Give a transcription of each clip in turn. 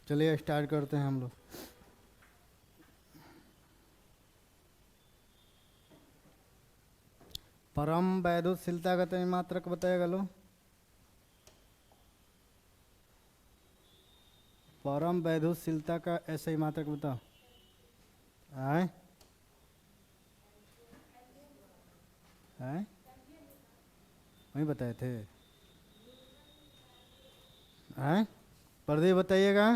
चलिए स्टार्ट करते हैं हम लोग। परम वैदुशीलता का तो मात्रक बताएगा लो। परम वैदुशीलता का ऐसे ही मात्रक बताओ। आए आए वही बताए थे। आए प्रदीप बताइएगा।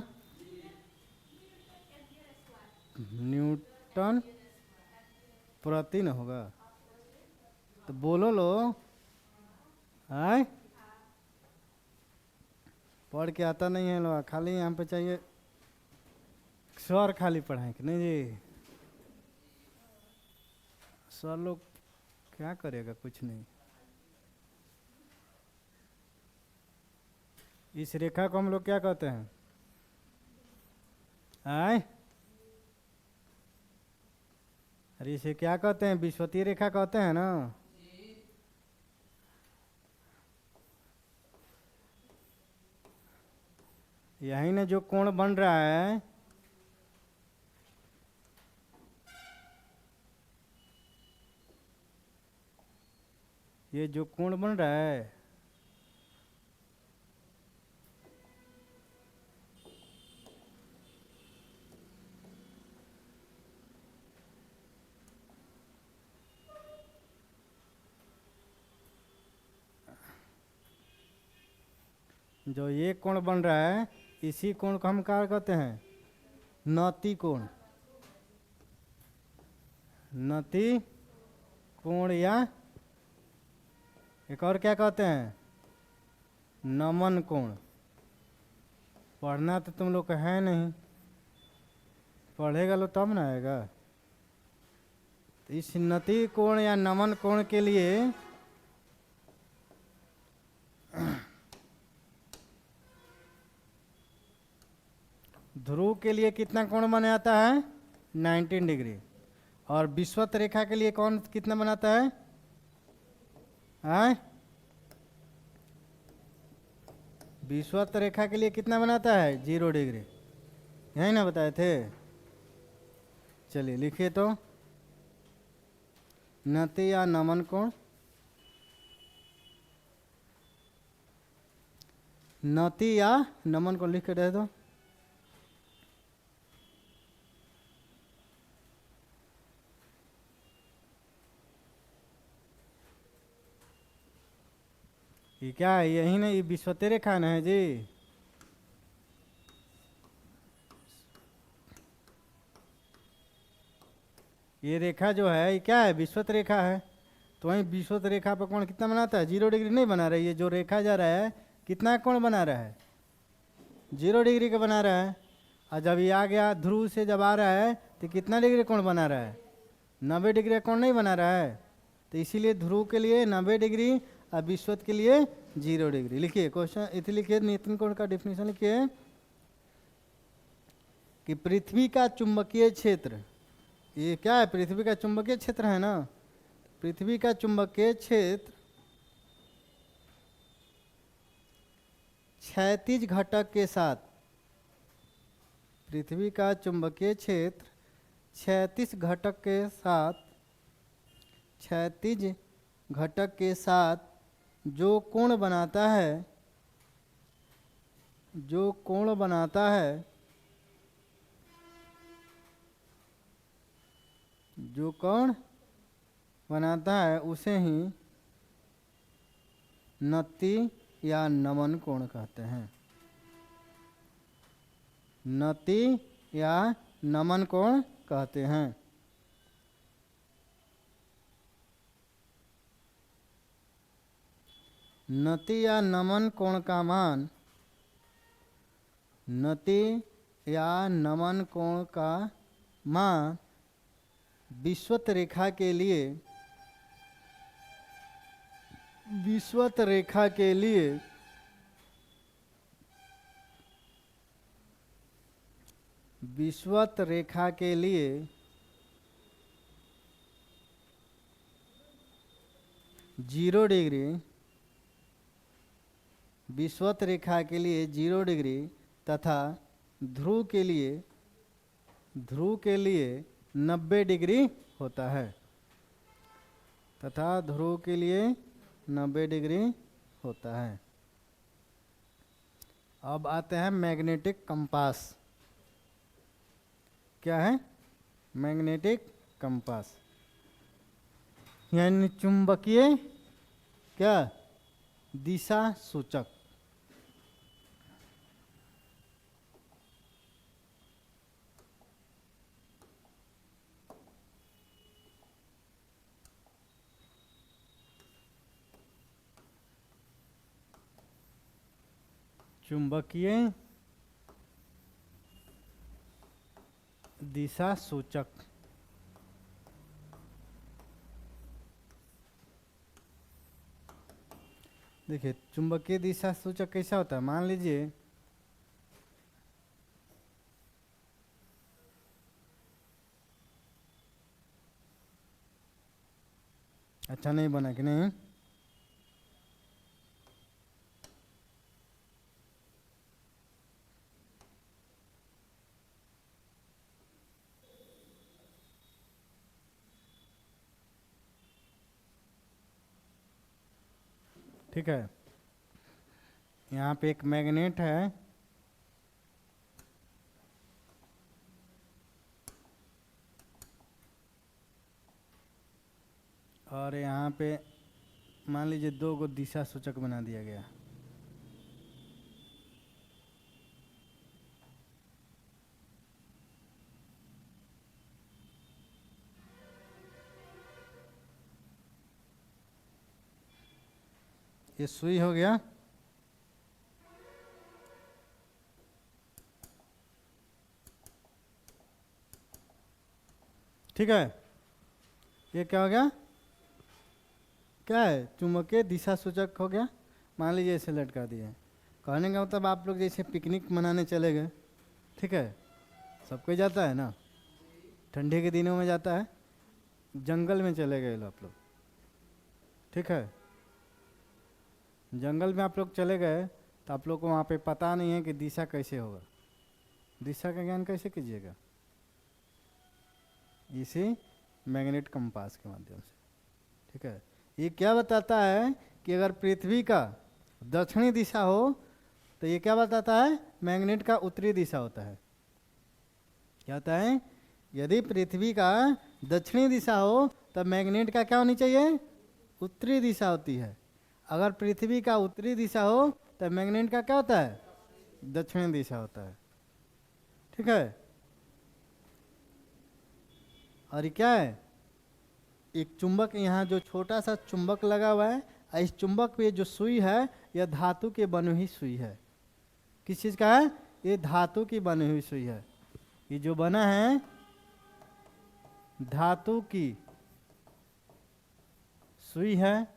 न्यूटन प्रति न होगा तो बोलो लो। आए पढ़ के आता नहीं है लोग, खाली यहाँ पे चाहिए स्वर खाली पढ़ाएं कि नहीं जी। सर लोग क्या करेगा, कुछ नहीं। इस रेखा को हम लोग क्या कहते हैं? आए अरे इसे क्या कहते हैं? विषुवतीय रेखा कहते हैं ना। यही ना जो कोण बन रहा है, ये जो कोण बन रहा है जो ये कोण बन रहा है, इसी कोण को हम क्या कहते हैं? नति कोण। नति कोण या एक और क्या कहते हैं? नमन कोण। पढ़ना तो तुम लोग का है नहीं, पढ़ेगा लो तब ना आएगा। तो इस नति कोण या नमन कोण के लिए ध्रुव के लिए कितना कोण बनाता है? 19 डिग्री। और विषुवत रेखा के लिए कौन कितना बनाता है? विषुवत रेखा के लिए कितना बनाता है? 0 डिग्री। यही ना बताए थे। चलिए लिखिए तो। नति या नमन कोण, नति या नमन कोण लिख के दे दो। ये क्या है? यही ना, ये विषुवतीय रेखा ना है जी। ये रेखा जो है ये क्या है? विषुवत रेखा है। तो वहीं विषुवत रेखा पर कोण कितना बनाता है? 0 डिग्री नहीं बना रही है। जो रेखा जा रहा है कितना कोण बना रहा है? 0 डिग्री का बना रहा है। और जब ये आ गया ध्रुव से जब आ रहा है तो कितना डिग्री कोण बना रहा है? 90 डिग्री कोण नहीं बना रहा है। तो इसीलिए ध्रुव के लिए 90 डिग्री और विषुवत के लिए 0 डिग्री। लिखिए क्वेश्चन इतने लिखिए, नितिन कोण का डिफिनेशन लिखिए कि पृथ्वी का चुंबकीय क्षेत्र, ये क्या है? पृथ्वी का चुंबकीय क्षेत्र है ना। पृथ्वी का चुंबकीय क्षेत्र क्षैतिज घटक के साथ, पृथ्वी का चुंबकीय क्षेत्र क्षैतिज घटक के साथ, क्षैतिज घटक के साथ जो कोण बनाता है, जो कोण बनाता है, जो कोण बनाता है उसे ही नति या नमन कोण कहते हैं। नति या नमन कोण कहते हैं। नति या नमन कोण का मान, नति या नमन कोण का मान विषुवत रेखा के लिए, विषुवत रेखा के लिए विषुवत रेखा के लिए 0 डिग्री, विषुवत रेखा के लिए 0 डिग्री तथा ध्रुव के लिए 90 डिग्री होता है, तथा ध्रुव के लिए 90 डिग्री होता है। अब आते हैं मैग्नेटिक कंपास। क्या है? मैग्नेटिक कंपास यानी चुंबकीय क्या दिशा सूचक। चुंबकीय दिशा सूचक। देखिए चुंबकीय दिशा सूचक कैसा होता है, मान लीजिए अच्छा नहीं बना कि नहीं? ठीक है, यहाँ पे एक मैग्नेट है और यहाँ पे मान लीजिए 2 गो दिशा सूचक बना दिया गया। ये सुई हो गया, ठीक है। ये क्या हो गया? क्या है? चुंबकीय दिशा सूचक हो गया। मान लीजिए इसे लटका दिए। कहने का मतलब आप लोग जैसे पिकनिक मनाने चले गए, ठीक है, सब कोई जाता है ना, ठंडी के दिनों में जाता है, जंगल में चले गए आप लोग, ठीक है, जंगल में आप लोग चले गए तो आप लोग को वहाँ पे पता नहीं है कि दिशा कैसे होगा। दिशा का ज्ञान कैसे कीजिएगा? इसी मैग्नेट कंपास के माध्यम से, ठीक है। ये क्या बताता है कि अगर पृथ्वी का दक्षिणी दिशा हो तो ये क्या बताता है? मैग्नेट का उत्तरी दिशा होता है। क्या होता है? यदि पृथ्वी का दक्षिणी दिशा हो तब मैग्नेट का क्या होनी चाहिए? उत्तरी दिशा होती है। अगर पृथ्वी का उत्तरी दिशा हो तब मैग्नेट का क्या होता है? दक्षिणी दिशा होता है, ठीक है। और ये क्या है? एक चुंबक, यहाँ जो छोटा सा चुंबक लगा हुआ है, इस चुंबक पे जो सुई है यह धातु की बनी हुई सुई है। किस चीज़ का है? ये धातु की बनी हुई सुई है। ये जो बना है धातु की सुई है,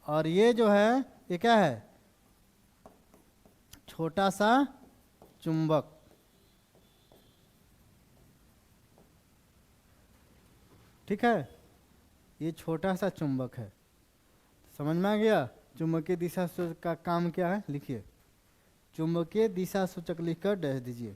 और ये जो है ये क्या है? छोटा सा चुंबक, ठीक है। ये छोटा सा चुंबक है। समझ में आ गया? चुंबकीय दिशा सूचक का काम क्या है? लिखिए, चुंबकीय दिशा सूचक लिखकर डैश दीजिए।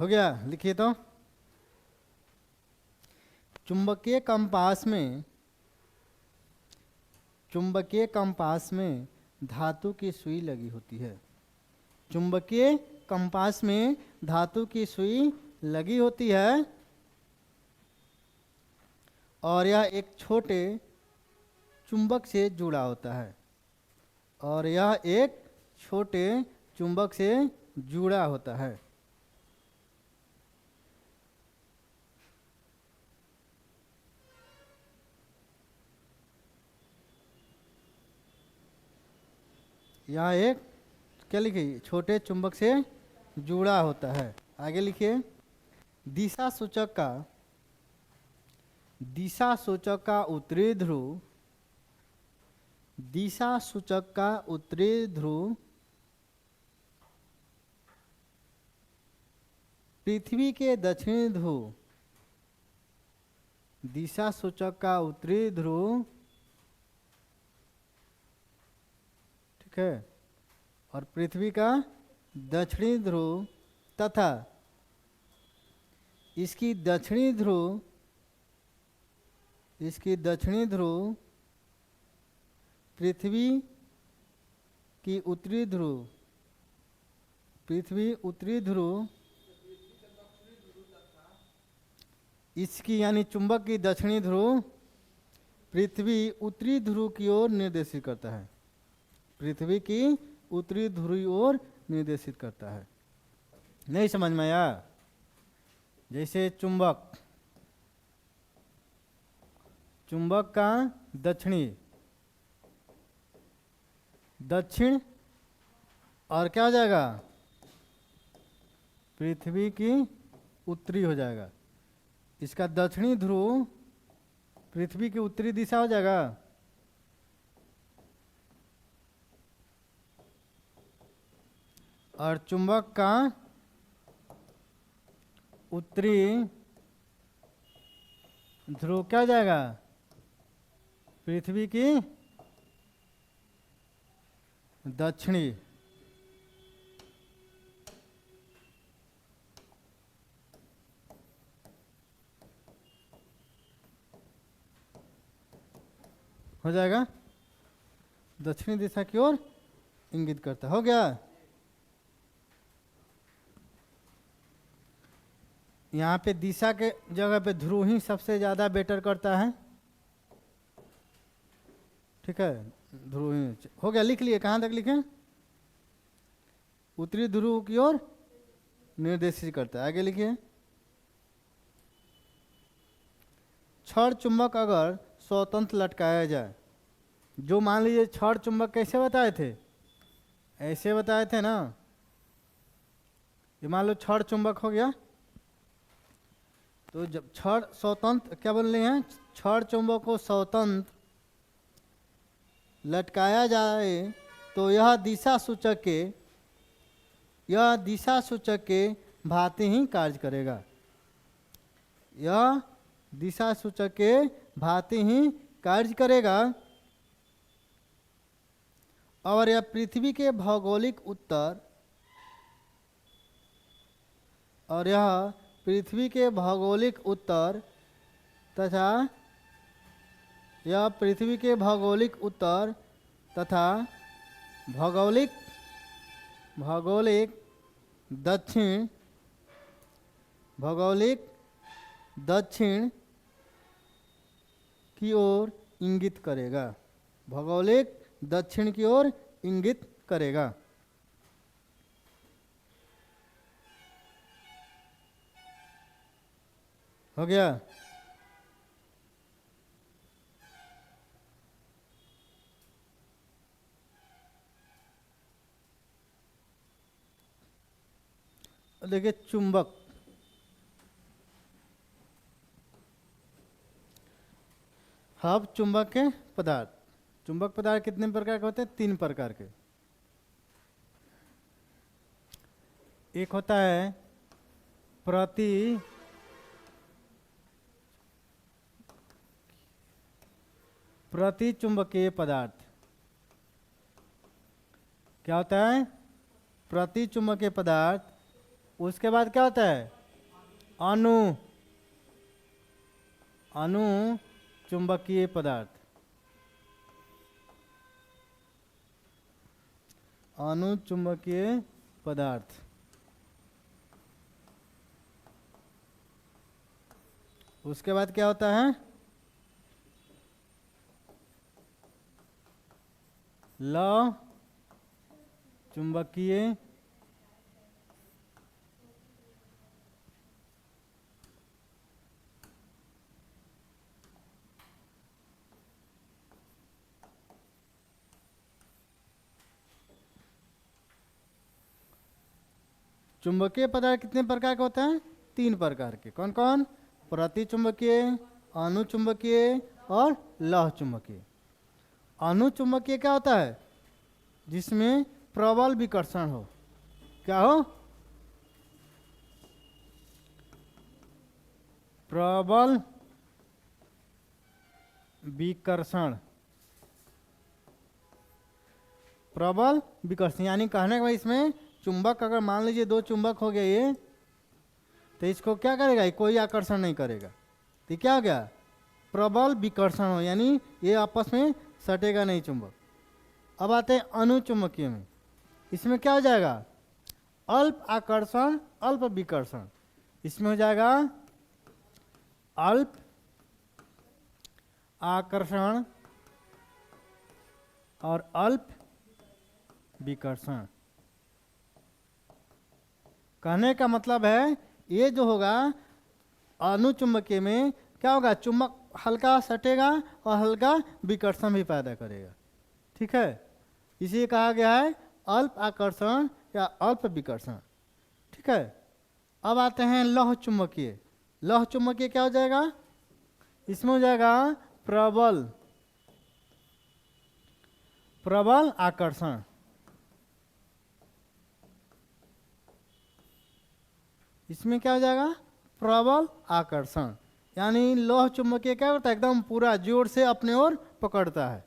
हो गया? लिखिए तो। चुंबकीय कंपास में धातु की सुई लगी होती है। चुंबकीय कंपास में धातु की सुई लगी होती है और यह एक छोटे चुंबक से जुड़ा होता है। और यह एक छोटे चुंबक से जुड़ा होता है। यहाँ एक क्या लिखिए? छोटे चुंबक से जुड़ा होता है। आगे लिखिए, दिशा सूचक का उत्तरी ध्रुव दिशा सूचक का उत्तरी ध्रुव पृथ्वी के दक्षिणी ध्रुव, दिशा सूचक का उत्तरी ध्रुव, ठीक है, और पृथ्वी का दक्षिणी ध्रुव तथा इसकी दक्षिणी ध्रुव पृथ्वी की उत्तरी ध्रुव, पृथ्वी उत्तरी ध्रुव, इसकी यानी चुंबक की दक्षिणी ध्रुव पृथ्वी उत्तरी ध्रुव की ओर निर्देशित करता है, पृथ्वी की उत्तरी ध्रुव की ओर निर्देशित करता है। नहीं समझ में आया? जैसे चुंबक का दक्षिण और क्या हो जाएगा, पृथ्वी की उत्तरी हो जाएगा। इसका दक्षिणी ध्रुव पृथ्वी की उत्तरी दिशा हो जाएगा, और चुंबक का उत्तरी ध्रुव क्या हो जाएगा, पृथ्वी की दक्षिणी। हो जाएगा, दक्षिणी दिशा की ओर इंगित करता। हो गया। यहाँ पे दिशा के जगह पे ध्रुव ही सबसे ज़्यादा बेटर करता है, ठीक है, ध्रुव ही। हो गया, लिख लिए। कहाँ तक लिखें? उत्तरी ध्रुव की ओर निर्देशित करता है। आगे लिखिए। छड़ चुंबक अगर स्वतंत्र लटकाया जाए, जो मान लीजिए छड़ चुंबक कैसे बताए थे, ऐसे बताए थे ना, ये मान लो छड़ चुंबक हो गया, तो जब छड़ स्वतंत्र, क्या बोल रहे हैं, छड़ चुंबक को स्वतंत्र लटकाया जाए तो यह दिशा सूचक के भांति ही कार्य करेगा, यह दिशा सूचक के भांति ही कार्य करेगा। और यह पृथ्वी के भौगोलिक उत्तर तथा भौगोलिक दक्षिण की ओर इंगित करेगा, भौगोलिक दक्षिण की ओर इंगित करेगा। हो गया। देखिए चुंबक, अब चुंबक के पदार्थ, चुंबक पदार्थ कितने प्रकार के होते हैं? 3 प्रकार के। एक होता है प्रति चुंबकीय पदार्थ। क्या होता है? प्रति चुंबकीय पदार्थ। उसके बाद क्या होता है? अणु चुंबकीय पदार्थ, अणु चुंबकीय पदार्थ। उसके बाद क्या होता है? लौह चुंबकीय चुंबकीय पदार्थ कितने प्रकार के होते हैं? 3 प्रकार के। कौन कौन? प्रति चुंबकीय, अणु चुंबकीय और लौह चुंबकीय। अनुचुंबकीय क्या होता है? जिसमें प्रबल विकर्षण हो। क्या हो? प्रबल विकर्षण। प्रबल विकर्षण यानी कहने का भाई इसमें चुंबक, अगर मान लीजिए दो चुंबक हो गया ये, तो इसको क्या करेगा? कोई आकर्षण नहीं करेगा। तो क्या हो गया? प्रबल विकर्षण हो, यानी ये आपस में सटेगा नहीं चुंबक। अब आते हैं अनुचुंबकीय में। इसमें क्या हो जाएगा? अल्प आकर्षण अल्प विकर्षण। इसमें हो जाएगा अल्प आकर्षण और अल्प विकर्षण। कहने का मतलब है ये जो होगा अनुचुंबकीय में क्या होगा? चुंबक हल्का सटेगा और हल्का विकर्षण भी पैदा करेगा। ठीक है, इसे कहा गया है अल्प आकर्षण या अल्प विकर्षण। ठीक है, अब आते हैं लौह चुंबकीय। लौह चुंबकीय क्या हो जाएगा? इसमें हो जाएगा प्रबल प्रबल आकर्षण। इसमें क्या हो जाएगा? प्रबल आकर्षण, यानी लौह चुंबकीय क्या करता है? एकदम पूरा जोर से अपने ओर पकड़ता है।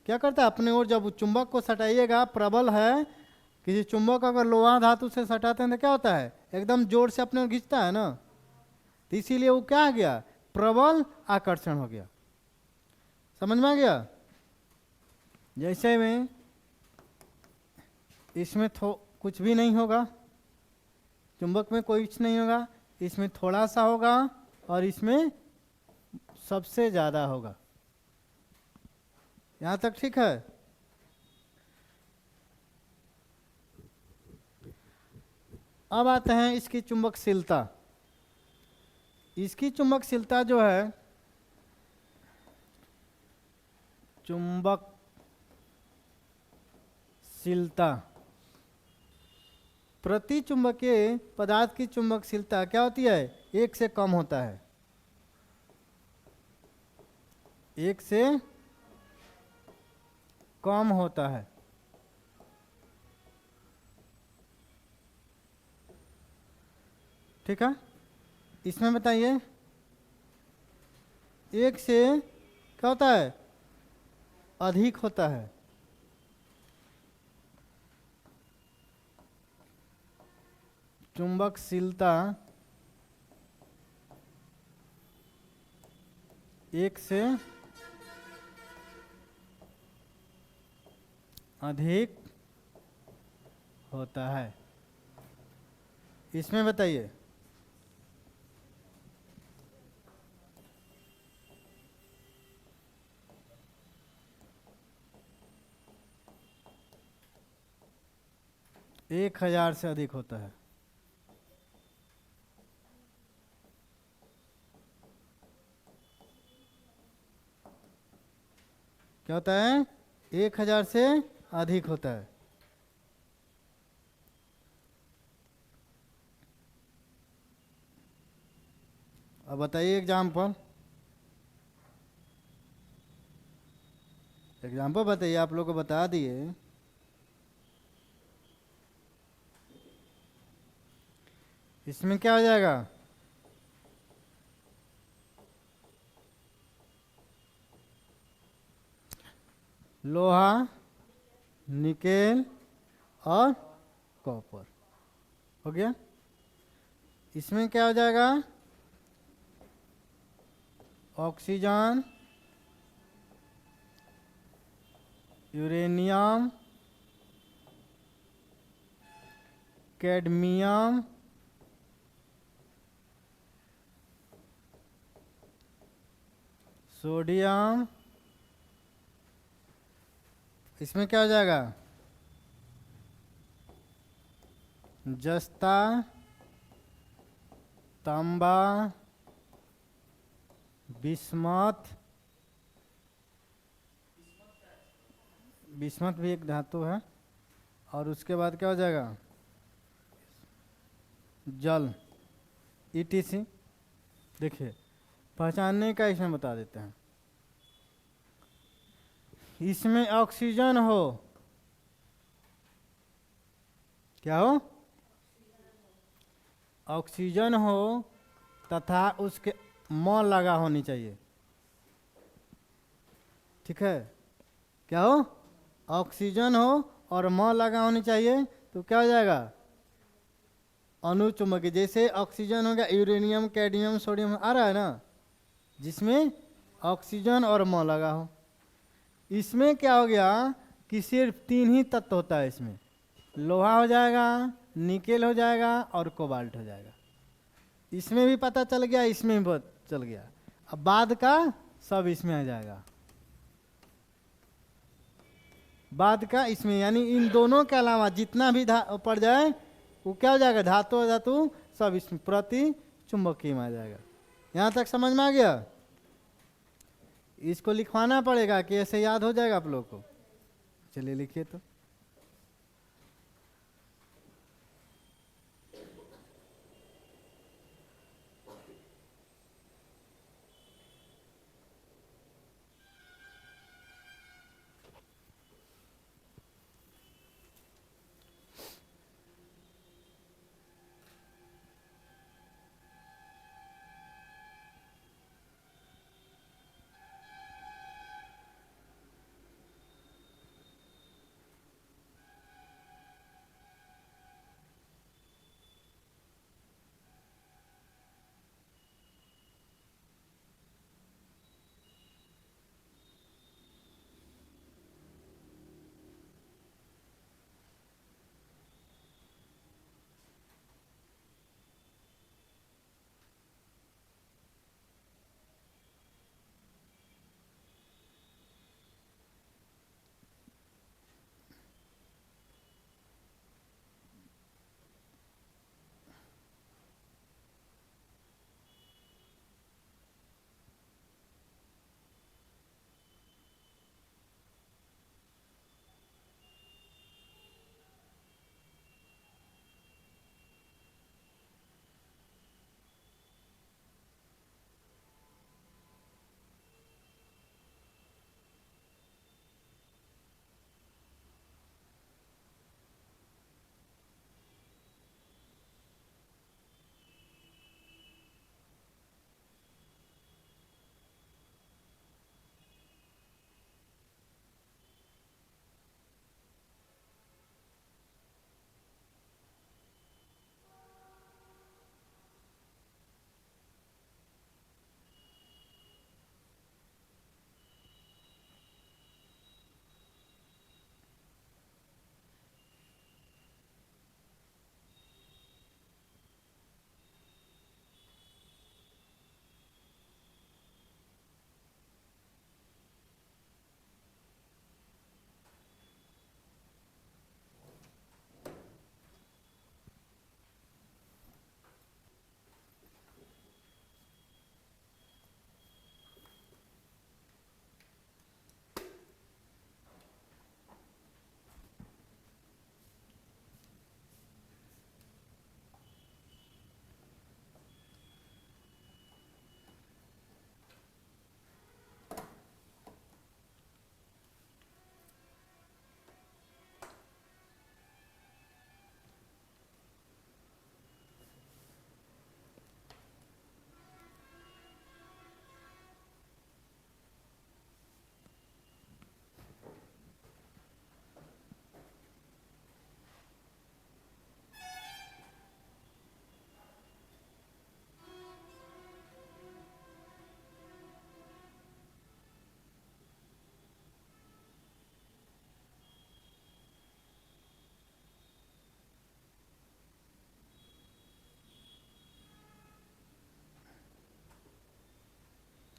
क्या करता है? अपने ओर जब चुंबक को सटाइएगा, प्रबल है, किसी चुंबक अगर लोहा धातु से सटाते हैं तो क्या होता है? एकदम जोर से अपने ओर खींचता है ना, तो इसीलिए वो क्या आ गया? प्रबल आकर्षण हो गया। समझ में आ गया? जैसे में इसमें कुछ भी नहीं होगा, चुंबक में कोई कुछ नहीं होगा, इसमें थोड़ा सा होगा और इसमें सबसे ज्यादा होगा। यहां तक ठीक है? अब आते हैं इसकी चुंबकशीलता। इसकी चुंबकशीलता जो है, चुंबकशीलता, प्रति चुंबकीय पदार्थ की चुंबकशीलता क्या होती है? एक से कम होता है। एक से कम होता है। ठीक है, इसमें बताइए एक से क्या होता है? अधिक होता है। चुंबकशीलता एक से अधिक होता है। इसमें बताइए एक 1000 से अधिक होता है। क्या होता है? 1000 से अधिक होता है। अब बताइए एग्जाम्पल। एग्जाम्पल बताइए, आप लोग को बता दिए। इसमें क्या हो जाएगा? लोहा, निकेल और कॉपर हो गया। इसमें क्या हो जाएगा? Oxygen, uranium, cadmium, sodium. इसमें क्या हो जाएगा? जस्ता, तांबा, बिस्मथ। बिस्मथ भी एक धातु है। और उसके बाद क्या हो जाएगा? जल, ईटीसी। देखिए पहचानने का इसमें बता देते हैं। इसमें ऑक्सीजन हो, क्या हो, ऑक्सीजन हो तथा उसके म लगा होनी चाहिए। ठीक है, क्या हो, ऑक्सीजन हो और म लगा होनी चाहिए, तो क्या हो जाएगा, अणुचुंबकीय। जैसे ऑक्सीजन हो गया, यूरेनियम, कैडमियम, सोडियम आ रहा है ना, जिसमें ऑक्सीजन और म लगा हो। इसमें क्या हो गया कि सिर्फ 3 ही तत्व होता है इसमें, लोहा हो जाएगा, निकेल हो जाएगा और कोबाल्ट हो जाएगा। इसमें भी पता चल गया, इसमें भी पता चल गया। अब बाद का सब इसमें आ जाएगा, बाद का इसमें, यानी इन दोनों के अलावा जितना भी पड़ जाए वो क्या हो जाएगा, धातु धातु सब इसमें प्रति चुंबकीय में आ जाएगा। यहाँ तक समझ में आ गया? इसको लिखवाना पड़ेगा कि ऐसे याद हो जाएगा आप लोग को? चलिए लिखिए तो।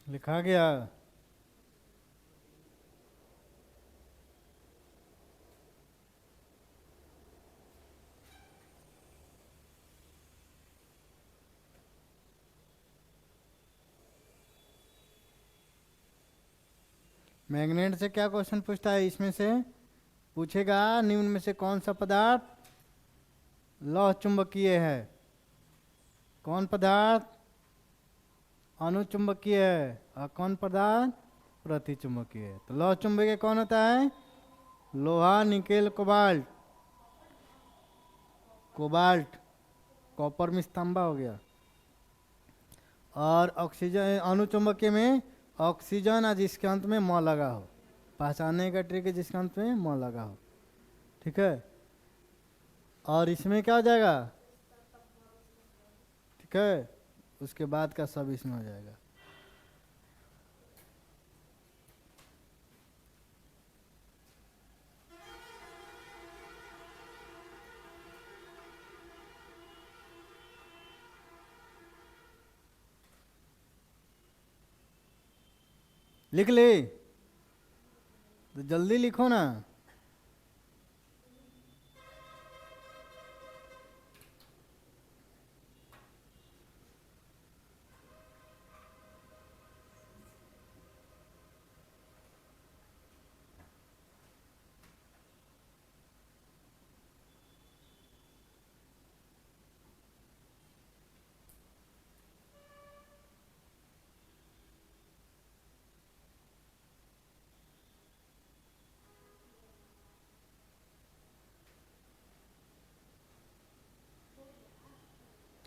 लिखा गया? मैग्नेट से क्या क्वेश्चन पूछता है? इसमें से पूछेगा निम्न में से कौन सा पदार्थ लौह चुंबकीय है? कौन पदार्थ अणुचुंबकीय है और कौन पदार्थ प्रतिचुंबकीय है। तो लौह चुंबकीय कौन होता है? लोहा, निकेल, कोबाल्ट। कोबाल्ट कॉपर में तांबा हो गया। और ऑक्सीजन अणुचुंबकीय में ऑक्सीजन और जिसके अंत में म लगा हो। पहचानने का ट्रिक है जिसके अंत में म लगा हो। ठीक है। और इसमें क्या हो जाएगा? ठीक है, उसके बाद का सब इसमें हो जाएगा। लिख ले तो जल्दी लिखो ना।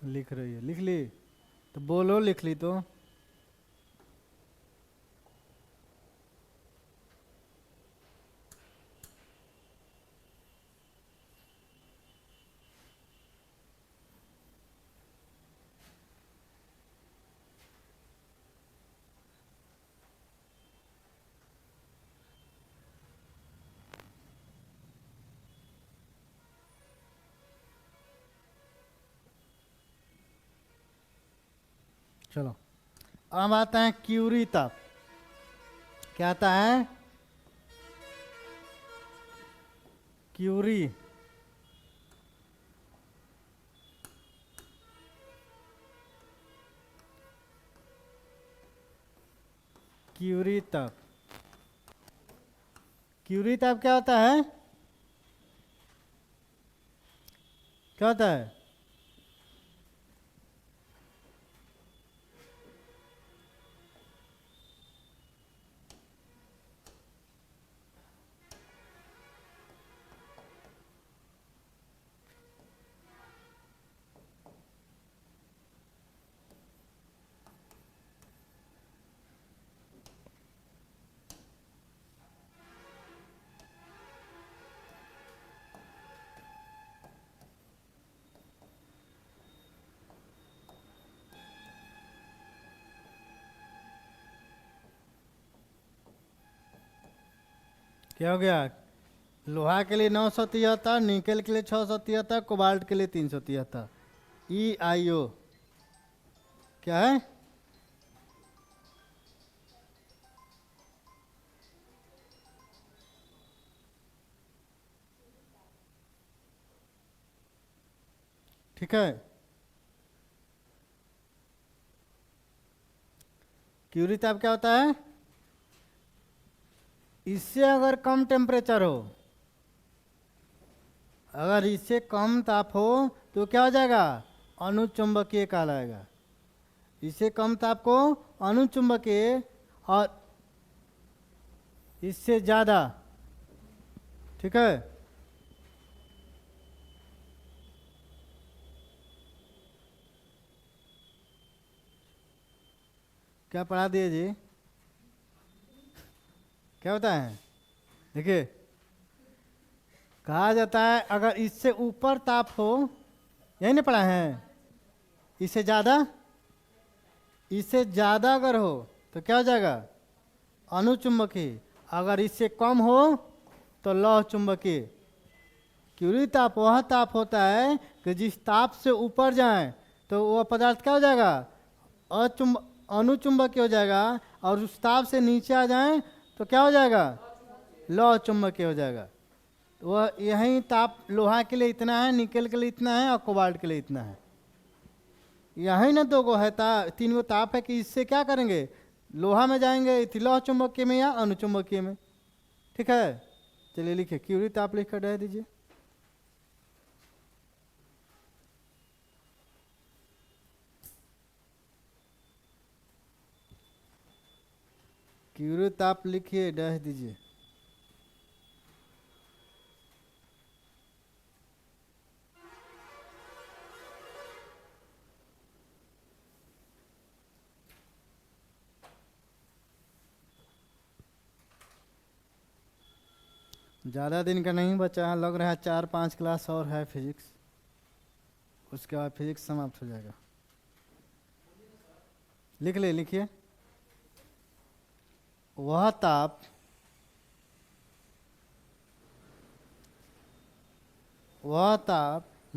लिख रही है, लिख ली तो बोलो। लिख ली तो चलो। अब आता है क्यूरी ताप। क्या आता है? क्यूरी। क्यूरी ताप। क्यूरी ताप क्या होता है? क्या होता है? क्या हो गया? लोहा के लिए 973, निकेल के लिए 673, कोबाल्ट के लिए 373। EIO क्या है? ठीक है। क्यूरी ताप क्या होता है? इससे अगर कम टेम्परेचर हो, अगर इससे कम ताप हो तो क्या हो जाएगा? अनुचुंबकीय कहलाएगा। इससे कम ताप को अनुचुंबकीय, और इससे ज्यादा, ठीक है, क्या पढ़ा दिए जी? क्या होता है? देखिए, कहा जाता है अगर इससे ऊपर ताप हो, यही नहीं पढ़ा है? इससे ज्यादा, इससे ज्यादा अगर हो तो क्या हो जाएगा? अनुचुंबकीय। अगर इससे कम हो तो लौह चुंबकीय। क्यूरी ताप वह ताप होता है कि जिस ताप से ऊपर जाए तो वह पदार्थ क्या हो जाएगा? अनुचुंबकीय हो जाएगा, और उस ताप से नीचे आ जाए तो क्या हो जाएगा? लौह चुंबकीय हो जाएगा। वह यही ताप लोहा के लिए इतना है, निकेल के लिए इतना है, और कोबाल्ट के लिए इतना है। यही ना दो गो है तीन गो ताप है कि इससे क्या करेंगे? लोहा में जाएंगे, लौह चुंबकीय में या अनुचुंबकीय में। ठीक है, चलिए लिखिए, क्यूरी ताप लिख कर दे दीजिए। तीव्र ताप लिखिए, डैश दीजिए। ज़्यादा दिन का नहीं बचा है, लग रहा है 4-5 क्लास और है फिजिक्स, उसके बाद फिजिक्स समाप्त हो जाएगा। लिख ले, लिखिए। वह ताप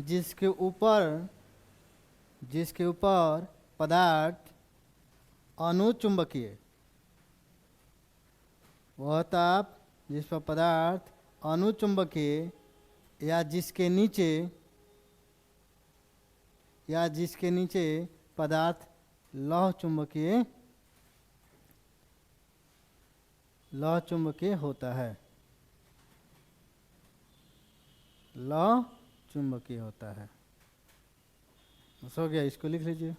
जिसके ऊपर पदार्थ अनुचुंबकीय, वह ताप जिस पर पदार्थ अनुचुंबकीय या जिसके नीचे पदार्थ लौह चुंबकीय होता है, लौह चुंबकीय होता है। बस हो गया, इसको लिख लीजिए।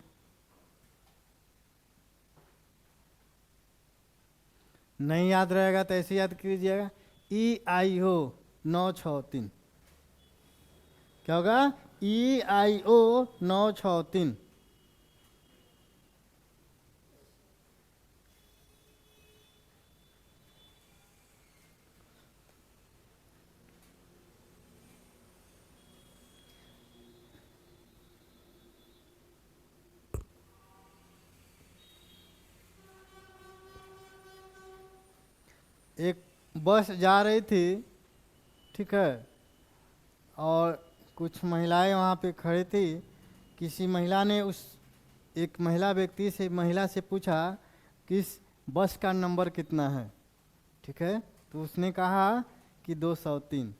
नहीं याद रहेगा तो ऐसे याद कीजिएगा, EIO 963। क्या होगा? EIO 963। एक बस जा रही थी, ठीक है, और कुछ महिलाएं वहाँ पे खड़ी थी। किसी महिला ने एक महिला से पूछा कि इस बस का नंबर कितना है, ठीक है, तो उसने कहा कि 203।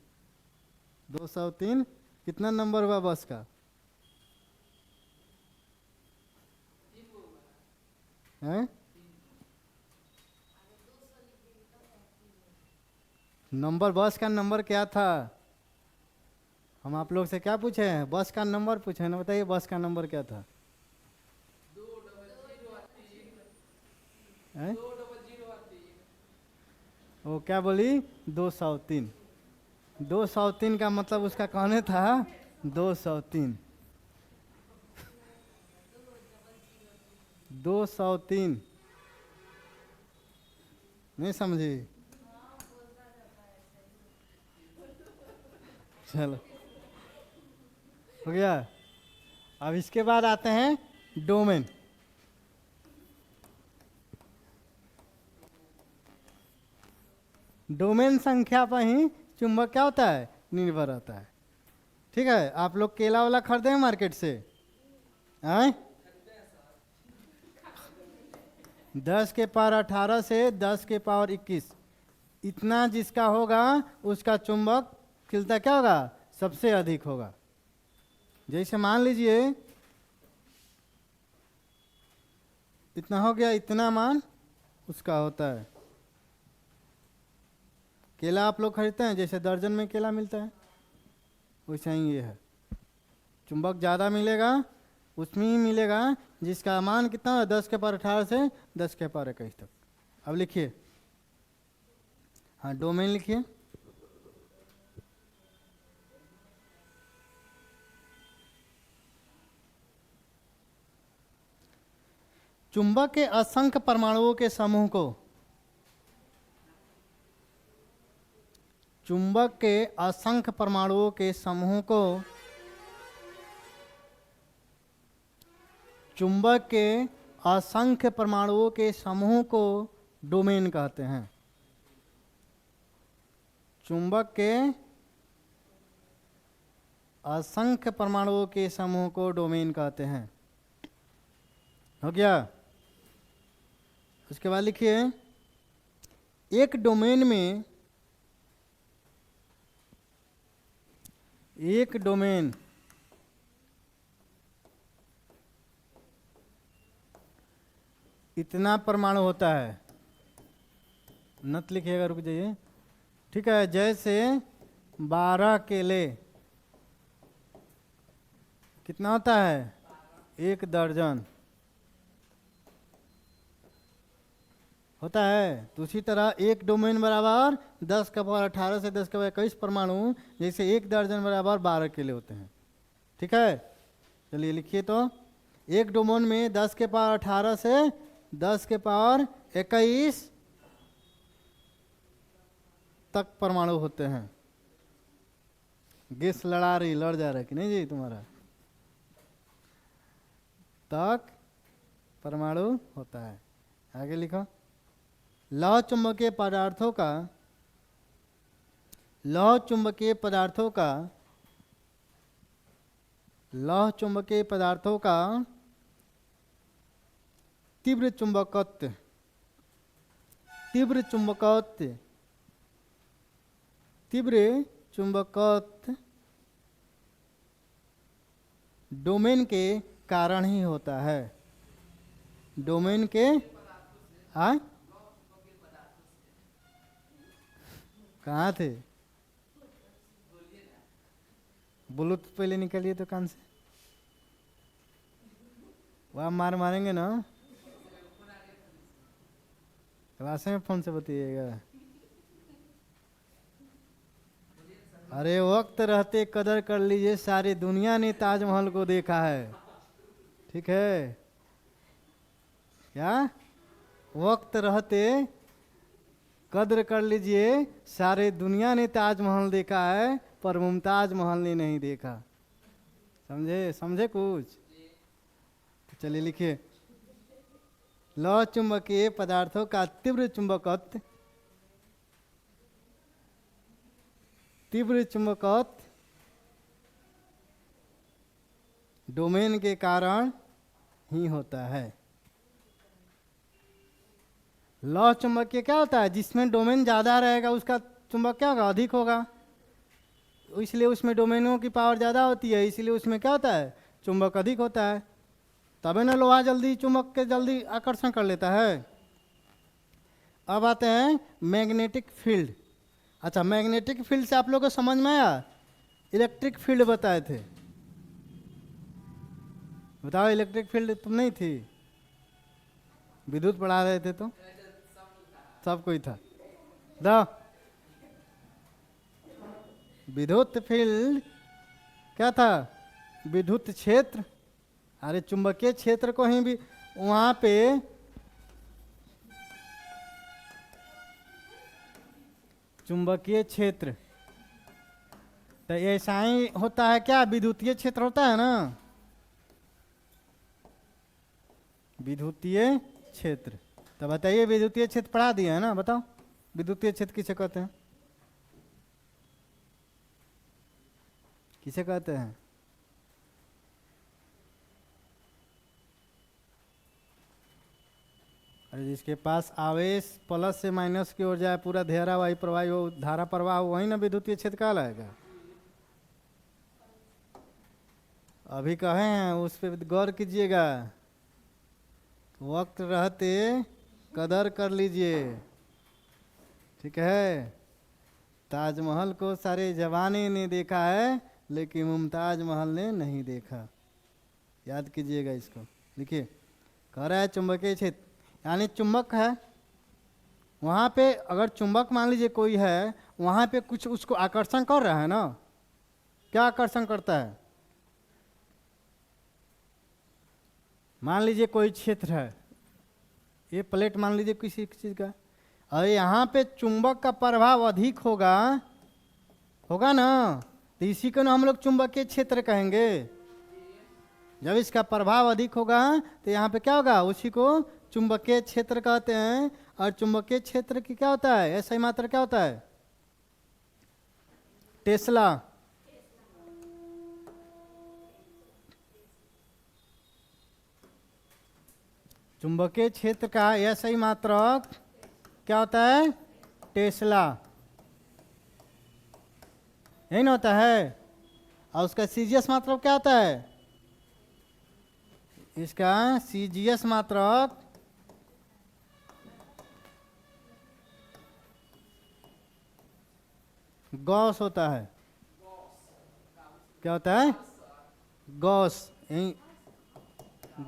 203 कितना नंबर हुआ बस का? हैं? नंबर, बस का नंबर क्या था? हम आप लोग से क्या पूछे हैं? बस का नंबर पूछे ना, बताइए बस का नंबर क्या था? हैं? वो क्या बोली? 203। 203 का मतलब उसका कहने था 203। 203 नहीं समझी? चलो हो गया। अब इसके बाद आते हैं डोमेन। डोमेन संख्या पर ही चुंबक क्या होता है? निर्भर रहता है। ठीक है, आप लोग केला वाला खरीदे हैं मार्केट से? आए 10 के पावर 18 से 10 के पावर 21, इतना जिसका होगा उसका चुंबक खिलता क्या होगा? सबसे अधिक होगा। जैसे मान लीजिए इतना हो गया, इतना मान उसका होता है। केला आप लोग खरीदते हैं, जैसे दर्जन में केला मिलता है, वैसा ही ये है। चुंबक ज़्यादा मिलेगा उसमें ही मिलेगा जिसका मान कितना है? 10 के पावर 18 से 10 के पावर 21 तक। अब लिखिए, हाँ डोमेन लिखिए। चुंबक के असंख्य परमाणुओं के समूह को, चुंबक के असंख्य परमाणुओं के समूह को, चुंबक के असंख्य परमाणुओं के समूह को डोमेन कहते हैं। चुंबक के असंख्य परमाणुओं के समूह को डोमेन कहते हैं। हो गया? उसके बाद लिखिए, एक डोमेन इतना परमाणु होता है। नत लिखिएगा, रुक जाइए। ठीक है, जैसे 12 केले कितना होता है? 1 दर्जन। होता है। तो उसी तरह एक डोमेन बराबर 10 का पावर 18 से 10 का पावर 21 परमाणु, जैसे एक दर्जन बराबर 12 केले होते हैं। ठीक है, चलिए लिखिए। तो एक डोमेन में 10 के पावर 18 से 10 के पावर 21 तक परमाणु होते हैं। गैस लड़ जा रहा है कि नहीं जी तुम्हारा? तक परमाणु होता है। आगे लिखो। लौह चुंबकीय पदार्थों का लौह चुंबकीय पदार्थों का तीव्र चुंबकत्व डोमेन के कारण ही होता है। डोमेन के कहाँ थे? ब्लूटूथ पहले निकलिए तो कान से, वह मारेंगे ना। क्लास में फोन से बताइएगा। अरे वक्त रहते कदर कर लीजिए, सारी दुनिया ने ताजमहल को देखा है। ठीक है क्या? वक्त रहते कदर कर लीजिए, सारे दुनिया ने ताजमहल देखा है, पर मुमताज महल ने नहीं देखा। समझे कुछ? तो चलिए लिखिए। लौह चुंबकीय पदार्थों का तीव्र चुंबकत्व डोमेन के कारण ही होता है। लौह चुंबकीय क्या होता है? जिसमें डोमेन ज्यादा रहेगा उसका चुंबक क्या होगा? अधिक होगा। इसलिए उसमें डोमेनों की पावर ज्यादा होती है, इसलिए उसमें क्या होता है? चुंबक अधिक होता है। तभी ना लोहा जल्दी चुंबक के जल्दी आकर्षण कर लेता है। अब आते हैं मैग्नेटिक फील्ड। अच्छा, मैग्नेटिक फील्ड से आप लोगों को समझ में आया? इलेक्ट्रिक फील्ड बताए थे। बताओ, इलेक्ट्रिक फील्ड तुम नहीं थी? विद्युत पढ़ा रहे थे तो सब कोई था। विद्युत फील्ड क्या था? विद्युत क्षेत्र। अरे चुंबकीय क्षेत्र को ही भी वहां पे चुंबकीय क्षेत्र तो ऐसा ही होता है क्या? विद्युतीय क्षेत्र होता है ना, विद्युतीय क्षेत्र। तो बताइए, विद्युतीय क्षेत्र पढ़ा दिया है ना? बताओ विद्युतीय क्षेत्र किसे कहते हैं? किसे कहते हैं? अरे जिसके पास आवेश प्लस से माइनस की ओर जाए, पूरा धारावाही प्रवाह हो, धारा प्रवाह हो, वही ना विद्युतीय क्षेत्र कहलाएगा। अभी कहे हैं, उस पर गौर कीजिएगा। वक्त रहते कदर कर लीजिए। ठीक है, ताजमहल को सारे जवाने ने देखा है, लेकिन मुमताज महल ने नहीं देखा। याद कीजिएगा इसको। लिखिए, कह रहा है चुंबकीय क्षेत्र यानी चुंबक है, वहाँ पे अगर चुंबक मान लीजिए कोई है, वहाँ पे कुछ उसको आकर्षण कर रहा है ना। क्या आकर्षण करता है? मान लीजिए कोई क्षेत्र है, ये प्लेट मान लीजिए किसी चीज़ का, और यहाँ पे चुंबक का प्रभाव अधिक होगा ना, तो इसी को ना हम लोग चुंबकीय क्षेत्र कहेंगे। जब इसका प्रभाव अधिक होगा तो यहाँ पे क्या होगा? उसी को चुंबकीय क्षेत्र कहते हैं। और चुंबकीय क्षेत्र की क्या होता है? ऐसा ही मात्रा क्या होता है? टेस्ला। चुंबकीय क्षेत्र का ऐसा ही मात्रक क्या होता है? टेस्ला। यही ना होता है। और उसका सीजीएस मात्रक क्या होता है? इसका सीजीएस मात्रक गॉस होता है। क्या होता है? गॉस।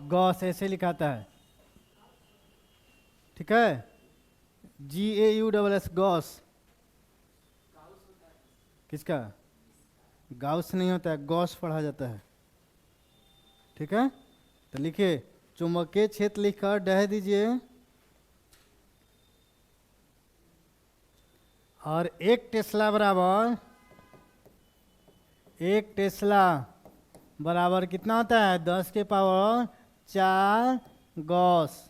गॉस ऐसे लिखाता है। ठीक है, GAUSS गॉस। किसका? गाउस नहीं होता है, गॉस पढ़ा जाता है। ठीक है, तो लिखिए चुंबकीय क्षेत्र लिखकर डह दीजिए। और 1 टेस्ला बराबर 1 टेस्ला बराबर कितना होता है? 10⁴ गॉस।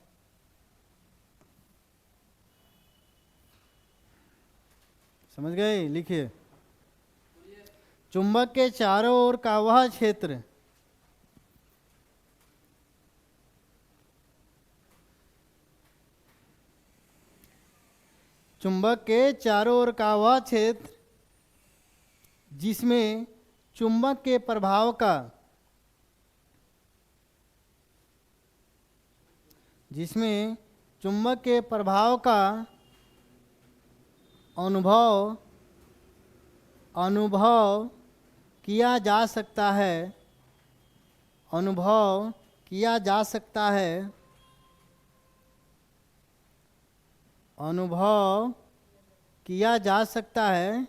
समझ गए? लिखिए चुंबक के चारों ओर का वह क्षेत्र चुंबक के चारों ओर का वह क्षेत्र जिसमें चुंबक के प्रभाव का अनुभव किया जा सकता है। अनुभव किया जा सकता है। अनुभव किया जा सकता है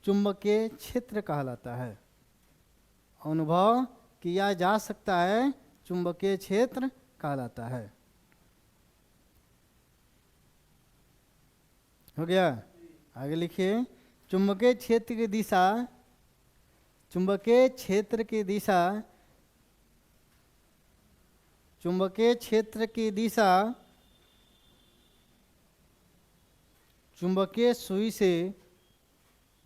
चुंबकीय क्षेत्र कहलाता है। अनुभव किया जा सकता है चुंबकीय क्षेत्र कहलाता है। हो गया? आगे लिखिए चुंबकीय क्षेत्र की दिशा चुंबकीय क्षेत्र की दिशा चुंबकीय क्षेत्र की दिशा चुंबकीय सुई से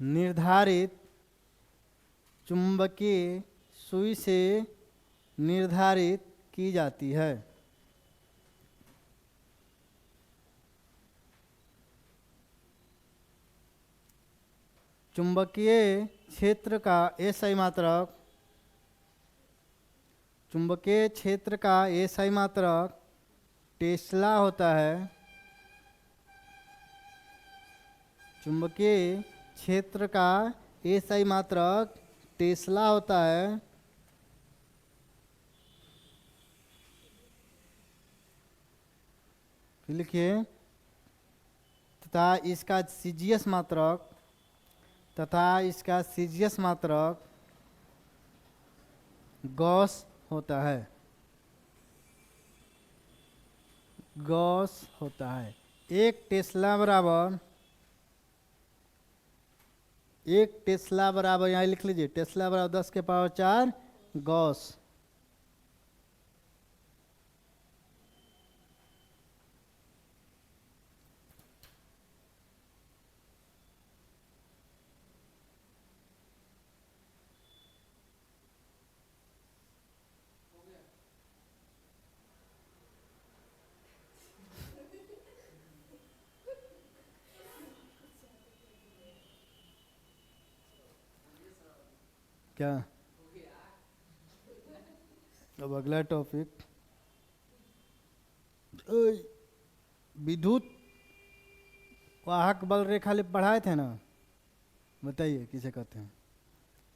निर्धारित चुंबकीय सुई से निर्धारित की जाती है। चुंबकीय क्षेत्र का एसआई मात्रक चुंबकीय क्षेत्र का एसआई मात्रक टेस्ला होता है। चुंबकीय क्षेत्र का एसआई मात्रक टेस्ला होता है। लिखिए तथा इसका सीजीएस मात्रक गॉस होता है। गॉस होता है। 1 टेस्ला बराबर यहाँ लिख लीजिए टेस्ला बराबर 10⁴ गॉस। क्या? अब अगला टॉपिक विद्युत वाहक बल रेखा पढ़ाए थे ना, बताइए किसे कहते हैं?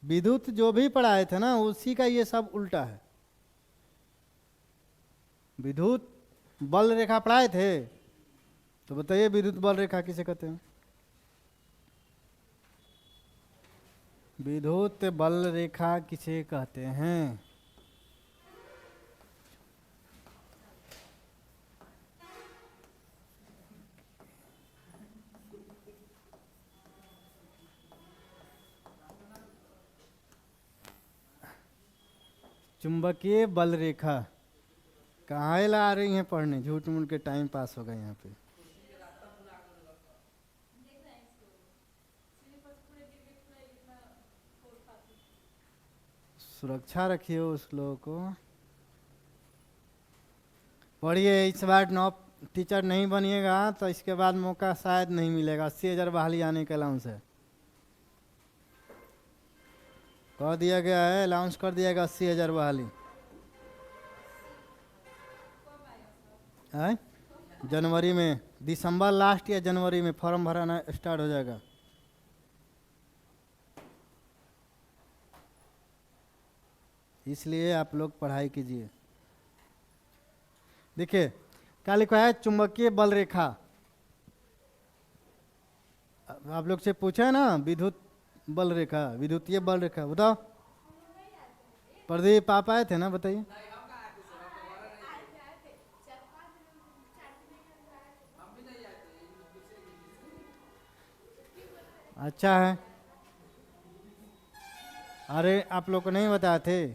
विद्युत जो भी पढ़ाए थे ना उसी का ये सब उल्टा है। विद्युत बल रेखा पढ़ाए थे तो बताइए विद्युत बल रेखा किसे कहते हैं? विद्युत बल रेखा किसे कहते हैं? चुंबकीय बल रेखा कहाँ ला रही हैं पढ़ने? झूठ मूठ के टाइम पास होगा यहाँ पे। सुरक्षा रखिए उस लोगों को। पढ़िए इस बार नौ टीचर नहीं बनिएगा तो इसके बाद मौका शायद नहीं मिलेगा। 80,000 बहाली आने का अलाउंस है, कह दिया गया है, अलाउंस कर दिया गया 80,000 बहाली है। जनवरी में, दिसंबर लास्ट या जनवरी में फॉर्म भराना स्टार्ट हो जाएगा। इसलिए आप लोग पढ़ाई कीजिए। देखिए क्या लिखा है? चुंबकीय बल रेखा। आप लोग से पूछा है ना, विद्युत बल रेखा, विद्युतीय बल रेखा, बताओ। प्रदीप आप आए थे ना, बताइए। अच्छा है। अरे आप लोग को नहीं बताए थे,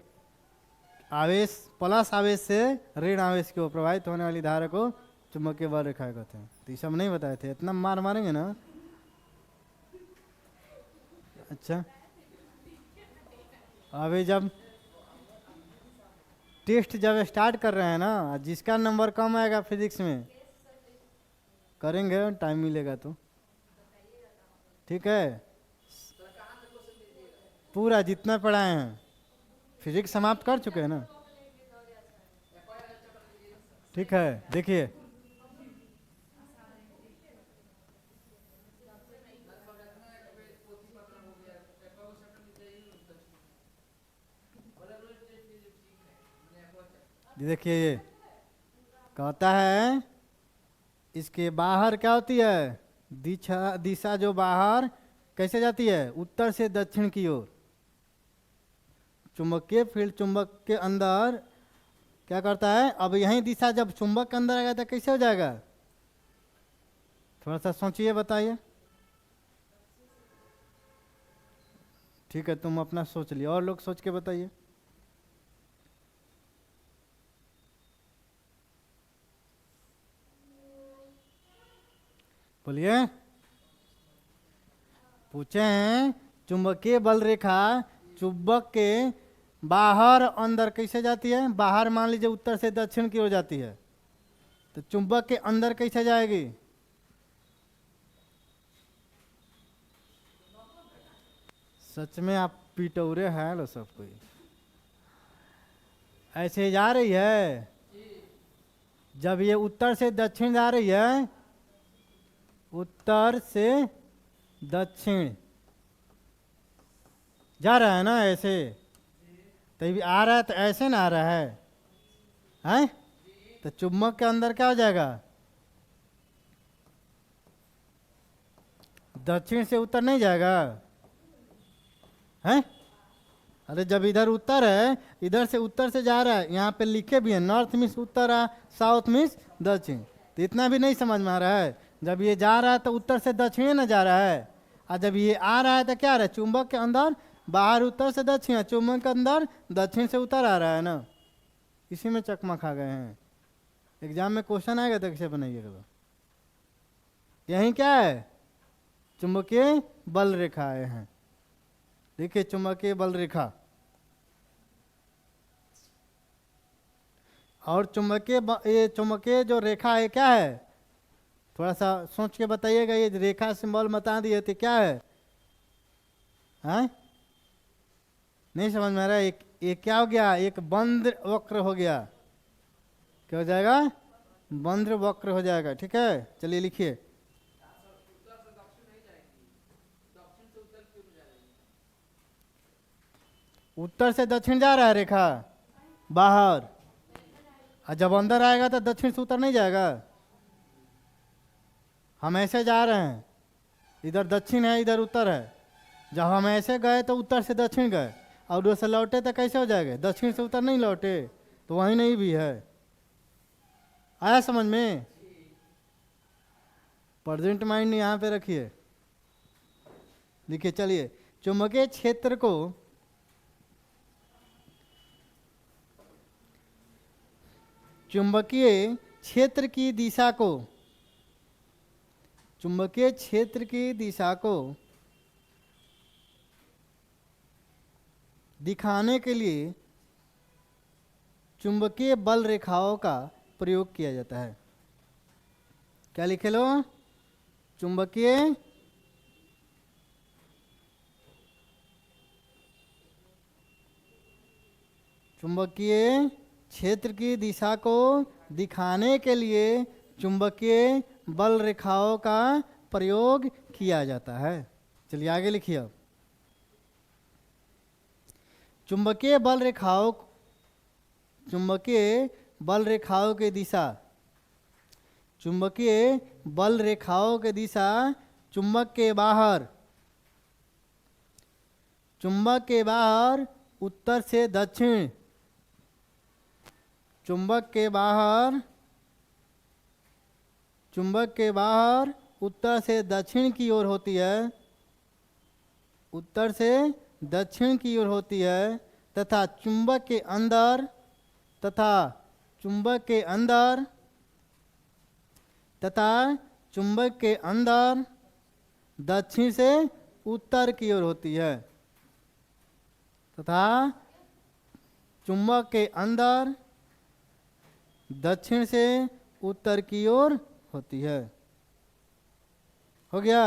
आवेश प्लस आवेश से ऋण आवेश की ओर प्रवाहित होने वाली धारा को चुंबकीय बल रेखा कहते हैं। तो ये सब नहीं बताए थे, इतना मार मारेंगे ना। अच्छा, अभी जब टेस्ट जब स्टार्ट कर रहे हैं ना, जिसका नंबर कम आएगा फिजिक्स में करेंगे, टाइम मिलेगा तो, ठीक है। पूरा जितना पढ़ाए हैं, फिजिक्स समाप्त कर चुके हैं ना, ठीक है। देखिए, देखिए ये कहता है इसके बाहर क्या होती है, दिशा, दिशा जो बाहर कैसे जाती है, उत्तर से दक्षिण की ओर। चुंबकीय फील्ड चुंबक के अंदर क्या करता है, अब यही दिशा जब चुंबक के अंदर आएगा तो कैसे हो जाएगा, थोड़ा सा सोचिए, बताइए। ठीक है, तुम अपना सोच लिया, और लोग सोच के बताइए। बोलिए। पूछे हैं चुंबकीय बल रेखा चुंबक के बाहर अंदर कैसे जाती है, बाहर मान लीजिए उत्तर से दक्षिण की ओर जाती है, तो चुंबक के अंदर कैसे जाएगी। सच में आप पिटौरे हैं लो सब कोई, ऐसे जा रही है। जब ये उत्तर से दक्षिण जा रही है, उत्तर से दक्षिण जा रहा है ना ऐसे, तो भी आ रहा है तो ऐसे ना आ रहा है, हैं? तो चुंबक के अंदर क्या हो जाएगा, दक्षिण से उत्तर नहीं जाएगा, हैं? अरे जब इधर उत्तर है, इधर से उत्तर से जा रहा है, यहाँ पे लिखे भी है नॉर्थ मीन्स उत्तर है, साउथ मीन्स दक्षिण। तो इतना भी नहीं समझ में आ रहा है, जब ये जा रहा है तो उत्तर से दक्षिण ना जा रहा है, और जब ये आ रहा है तो क्या आ रहा है, चुंबक के अंदर बाहर उत्तर से दक्षिण, चुंबक के अंदर दक्षिण से उत्तर आ रहा है ना, इसी में चकमा खा गए हैं। एग्जाम में क्वेश्चन आएगा तो कैसे बनाइएगा, यही क्या है, चुंबकीय बल रेखा आए हैं। देखिए चुंबकीय बल रेखा, और ये चुंबकीय जो रेखा है क्या है, थोड़ा सा सोच के बताइएगा। ये रेखा सिंबल बता दिए थे, क्या है, हैं? नहीं समझ में आ रहा है। एक क्या हो गया, एक बंद वक्र हो गया, क्या हो जाएगा, बंद वक्र हो जाएगा, ठीक है। चलिए लिखिए, उत्तर से दक्षिण जा रहा है रेखा बाहर, और जब अंदर आएगा तो दक्षिण से उत्तर नहीं जाएगा। हम ऐसे जा रहे हैं, इधर दक्षिण है इधर उत्तर है, जब हम ऐसे गए तो उत्तर से दक्षिण गए, और उधर से लौटे तो कैसे हो जाएगा, दक्षिण से उत्तर नहीं लौटे, तो वहीं नहीं भी है। आया समझ में? प्रेजेंट माइंड यहाँ पे रखिए, देखिए। चलिए, चुंबकीय क्षेत्र को चुंबकीय क्षेत्र की दिशा को चुंबकीय क्षेत्र की दिशा को दिखाने के लिए चुंबकीय बल रेखाओं का प्रयोग किया जाता है। क्या लिखे लो, चुंबकीय चुंबकीय क्षेत्र की दिशा को दिखाने के लिए चुंबकीय बल रेखाओं का प्रयोग किया जाता है। चलिए आगे लिखिए अब, चुंबकीय बल रेखाओं की दिशा चुंबकीय बल रेखाओं की दिशा चुंबक के बाहर, चुंबक के बाहर उत्तर से दक्षिण, चुंबक के बाहर, चुंबक के बाहर उत्तर से दक्षिण की ओर होती है, उत्तर से दक्षिण की ओर होती है, तथा चुंबक के अंदर, तथा चुंबक के अंदर, तथा चुंबक के अंदर दक्षिण से उत्तर की ओर होती है, तथा चुंबक के अंदर दक्षिण से उत्तर की ओर होती है। हो गया?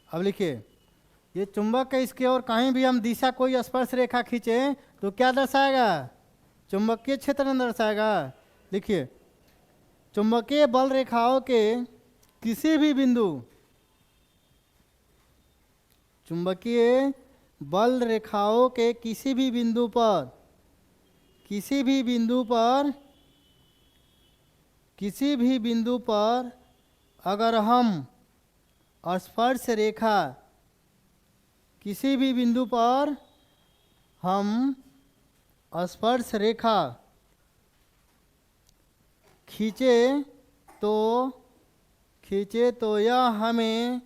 अब लिखिए, ये चुंबक है, इसके और कहीं भी हम दिशा कोई स्पर्श रेखा खींचे तो क्या दर्शाएगा? चुंबकीय क्षेत्र दर्शाएगा। लिखिए, चुंबकीय बल रेखाओं के किसी भी बिंदु, चुंबकीय बल रेखाओं के किसी भी बिंदु पर, किसी भी बिंदु पर, किसी भी बिंदु पर अगर हम स्पर्श रेखा, किसी भी बिंदु पर हम स्पर्श रेखा खींचे तो यह हमें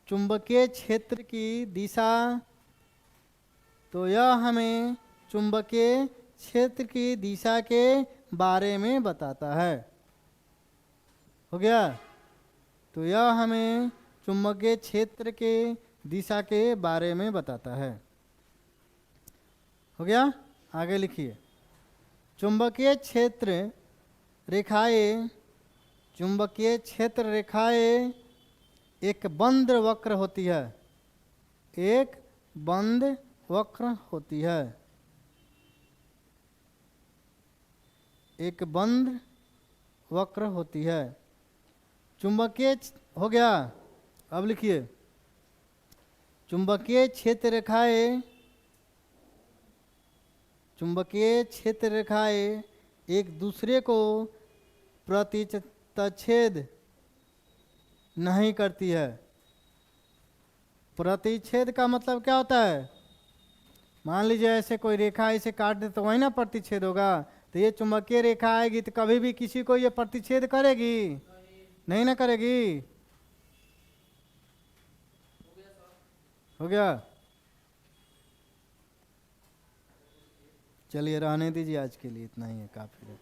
चुंबकीय क्षेत्र की दिशा, तो यह हमें चुंबकीय क्षेत्र की दिशा के बारे में बताता है। हो गया? तो यह हमें चुंबकीय क्षेत्र के दिशा के बारे में बताता है। हो गया? आगे लिखिए, चुंबकीय क्षेत्र रेखाएं, चुंबकीय क्षेत्र रेखाएं एक बंद वक्र होती है, एक बंद वक्र होती है, एक बंद वक्र होती है। चुंबकीय, हो गया? अब लिखिए, चुंबकीय क्षेत्र रेखाएं, चुंबकीय क्षेत्र रेखाएं एक दूसरे को प्रतिच्छेद नहीं करती है। प्रतिच्छेद का मतलब क्या होता है? मान लीजिए ऐसे कोई रेखा ऐसे काट दे तो वही ना प्रतिच्छेद होगा। तो ये चुंबकीय रेखा आएगी तो कभी भी किसी को ये प्रतिच्छेद करेगी? नहीं ना करेगी। हो गया? चलिए रहने दीजिए, आज के लिए इतना ही है, काफी है।